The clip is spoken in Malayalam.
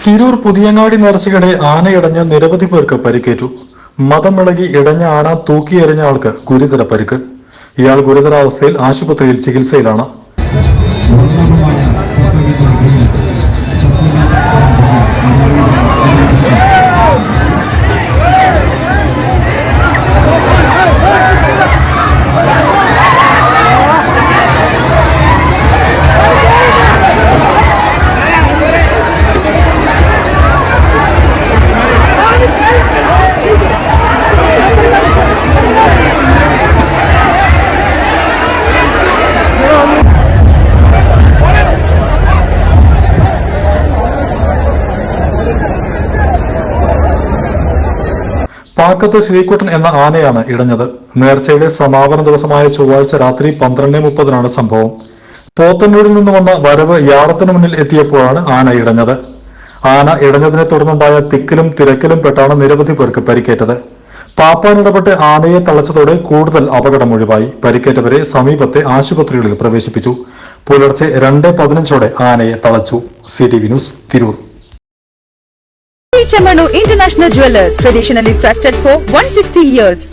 തിരൂർ പുതിയങ്ങാടി നേർച്ചയ്ക്കിടെ ആനയിടഞ്ഞ് നിരവധി പേർക്ക് പരിക്കേറ്റു. മതമിളകി ഇടഞ്ഞ ആന തൂക്കിയെറിഞ്ഞ ആൾക്ക് ഗുരുതര പരിക്ക്. ഇയാൾ ഗുരുതരാവസ്ഥയിൽ ആശുപത്രിയിൽ ചികിത്സയിലാണ്. പാക്കത്ത് ശ്രീകുട്ടൻ എന്ന ആനയാണ് ഇടഞ്ഞത്. നേർച്ചയുടെ സമാപന ദിവസമായ ചൊവ്വാഴ്ച രാത്രി 12:30 സംഭവം. പോത്തന്നൂരിൽ നിന്ന് വന്ന വരവ് യാറത്തിന് മുന്നിൽ എത്തിയപ്പോഴാണ് ആന ഇടഞ്ഞത്. ആന ഇടഞ്ഞതിനെ തുടർന്നുണ്ടായ തിക്കിലും തിരക്കിലും പെട്ടാണ് നിരവധി പേർക്ക് പരിക്കേറ്റത്. പാപ്പാൻ ഇടപെട്ട് ആനയെ തളച്ചതോടെ കൂടുതൽ അപകടം ഒഴിവായി. പരിക്കേറ്റവരെ സമീപത്തെ ആശുപത്രികളിൽ പ്രവേശിപ്പിച്ചു. പുലർച്ചെ 2:15 ആനയെ തളച്ചു. CTV news, Tirur. Chamano International Jewelers, traditionally trusted for 160 years.